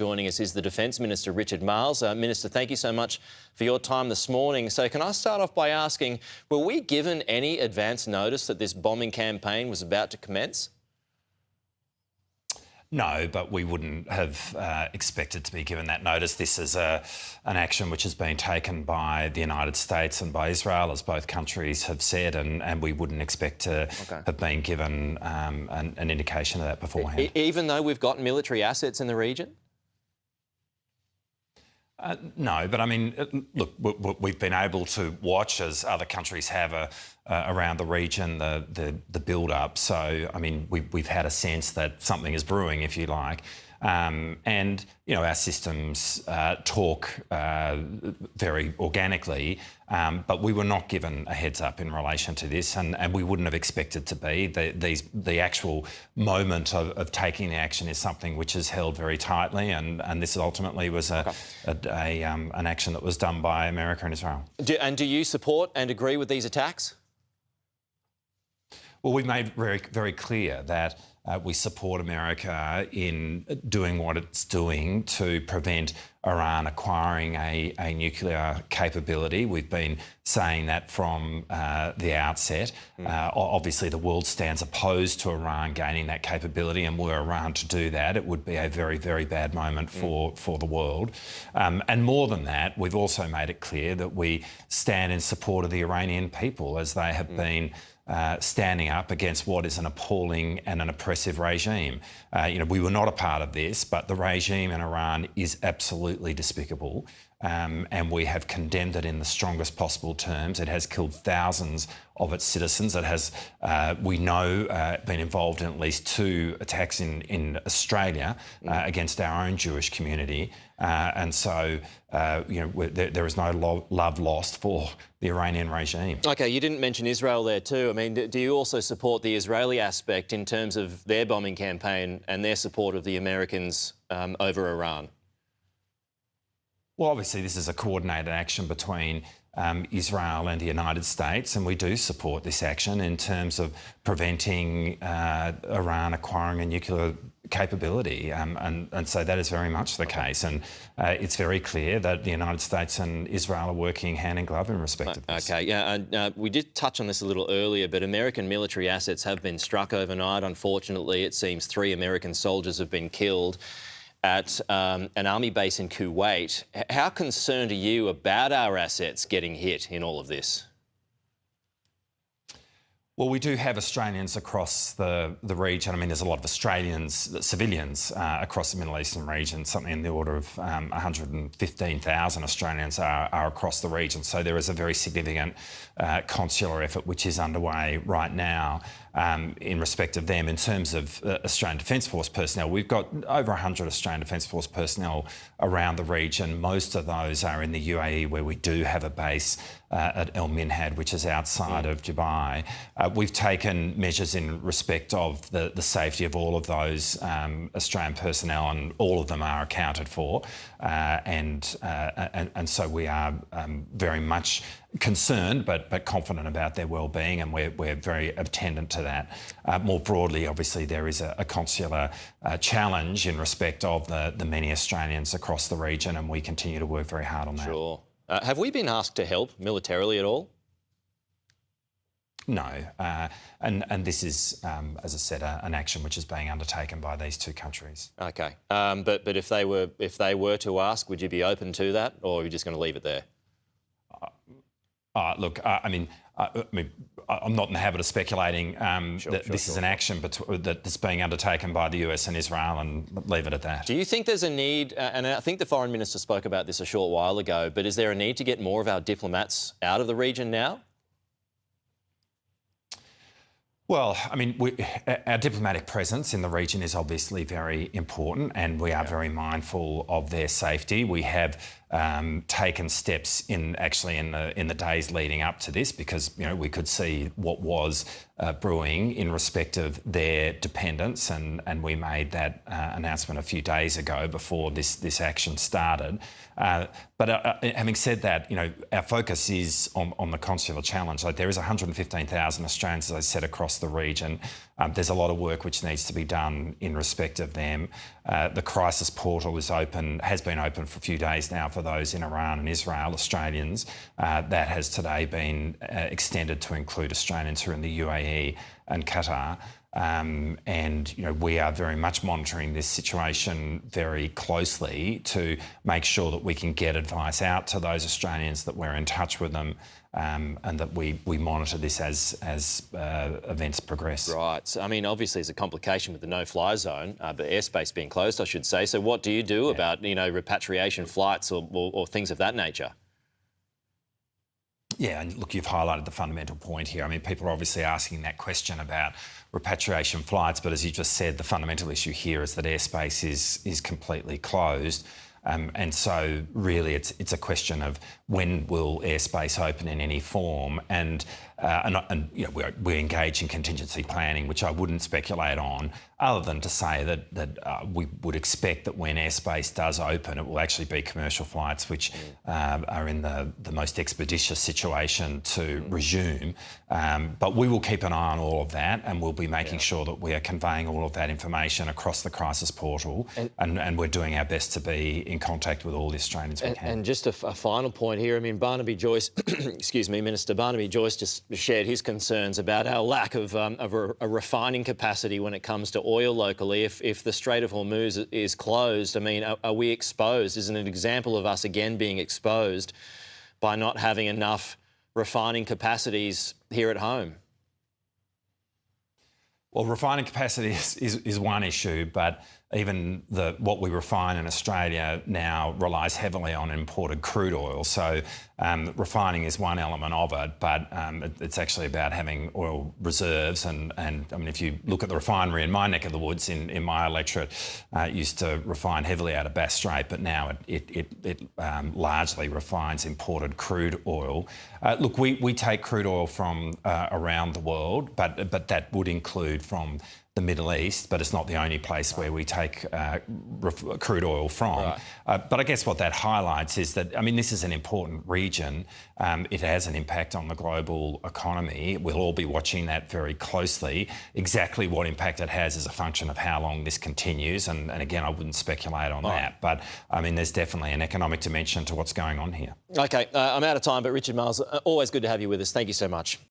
Joining us is the Defence Minister, Richard Marles. Minister, thank you so much for your time this morning. So can I start off by asking, were we given any advance notice that this bombing campaign was about to commence? No, but we wouldn't have expected to be given that notice. This is an action which has been taken by the United States and by Israel, as both countries have said, and we wouldn't expect to have been given an indication of that beforehand. Even though we've got military assets in the region? No, but I mean, look, we've been able to watch, as other countries have, around the region, the build-up. So, I mean, we've had a sense that something is brewing, if you like. And, you know, our systems talk very organically, but we were not given a heads up in relation to this, and we wouldn't have expected to be. The actual moment of taking the action is something which is held very tightly, and this ultimately was an action that was done by America and Israel. Do you support and agree with these attacks? Well, we've made very clear that we support America in doing what it's doing to prevent Iran acquiring a nuclear capability. We've been saying that from the outset. Obviously, the world stands opposed to Iran gaining that capability, and were Iran to do that, it would be a very bad moment for the world. And more than that, we've also made it clear that we stand in support of the Iranian people, as they have been standing up against what is an appalling and an oppressive regime. You know, we were not a part of this, but the regime in Iran is absolutely despicable, and we have condemned it in the strongest possible terms. It has killed thousands of its citizens. It has, we know, been involved in at least 2 attacks in Australia against our own Jewish community. And so, you know, there is no love lost for the Iranian regime. OK, you didn't mention Israel there too. I mean, do you also support the Israeli aspect in terms of their bombing campaign and their support of the Americans over Iran? Well, obviously, this is a coordinated action between Israel and the United States, and we do support this action in terms of preventing Iran acquiring a nuclear capability, and so that is very much the case, and it's very clear that the United States and Israel are working hand in glove in respect of this. OK, yeah, we did touch on this a little earlier, but American military assets have been struck overnight. Unfortunately, it seems 3 American soldiers have been killed at an army base in Kuwait. How concerned are you about our assets getting hit in all of this? Well, we do have Australians across the region. I mean, there's a lot of Australians, civilians, across the Middle Eastern region. Something in the order of 115,000 Australians are across the region. So there is a very significant consular effort which is underway right now in respect of them. In terms of Australian Defence Force personnel, we've got over 100 Australian Defence Force personnel around the region. Most of those are in the UAE, where we do have a base at El Minhad, which is outside of Dubai. We've taken measures in respect of the safety of all of those Australian personnel, and all of them are accounted for. And so we are very much concerned but confident about their well-being, and we're very attendant to that. More broadly, obviously, there is a consular challenge in respect of the many Australians across the region, and we continue to work very hard on that. Sure. Have we been asked to help militarily at all? No, and this is, as I said, an action which is being undertaken by these 2 countries. OK, but if they were to ask, would you be open to that, or are you just going to leave it there? Look, I mean, I'm not in the habit of speculating. This is an action that's being undertaken by the US and Israel, and leave it at that. Do you think there's a need, and I think the Foreign Minister spoke about this a short while ago, but is there a need to get more of our diplomats out of the region now? Well, I mean, our diplomatic presence in the region is obviously very important, and we are very mindful of their safety. We have taken steps in the days leading up to this, because we could see what was brewing in respect of their dependence, and we made that announcement a few days ago before this action started. But having said that, our focus is on the consular challenge. Like, there is 115,000 Australians, as I said, across the region. There's a lot of work which needs to be done in respect of them. The crisis portal has been open for a few days now for those in Iran and Israel, Australians. That has today been extended to include Australians who are in the UAE and Qatar. And we are very much monitoring this situation very closely to make sure that we can get advice out to those Australians, that we're in touch with them, and that we monitor this as events progress. Right. So, I mean, obviously, there's a complication with the no-fly zone, but airspace being closed, I should say. So what do you do about, repatriation flights or things of that nature? Yeah, and look, you've highlighted the fundamental point here. I mean, people are obviously asking that question about repatriation flights, but as you just said, the fundamental issue here is that airspace is completely closed. And so really it's a question of when will airspace open in any form, and we engage in contingency planning, which I wouldn't speculate on, other than to say that we would expect that when airspace does open, it will actually be commercial flights which are in the most expeditious situation to resume. But we will keep an eye on all of that, and we'll be making sure that we are conveying all of that information across the crisis portal, and we're doing our best to be in contact with all the Australians we can. And just a final point here, I mean, Barnaby Joyce, excuse me, Minister Barnaby Joyce just shared his concerns about our lack of a refining capacity when it comes to oil locally. If the Strait of Hormuz is closed, I mean, are we exposed? Is it an example of us again being exposed by not having enough refining capacities here at home? Well, refining capacity is one issue, but even what we refine in Australia now relies heavily on imported crude oil. So refining is one element of it, but it's actually about having oil reserves. And I mean, if you look at the refinery in my neck of the woods, in my electorate, it used to refine heavily out of Bass Strait, but now it largely refines imported crude oil. Look, we take crude oil from around the world, but that would include from the Middle East, but it's not the only place where we take crude oil from. Right. But I guess what that highlights is that, I mean, this is an important region. It has an impact on the global economy. We'll all be watching that very closely. Exactly what impact it has is a function of how long this continues. And again, I wouldn't speculate on that. But, I mean, there's definitely an economic dimension to what's going on here. OK, I'm out of time, but Richard Marles, always good to have you with us. Thank you so much.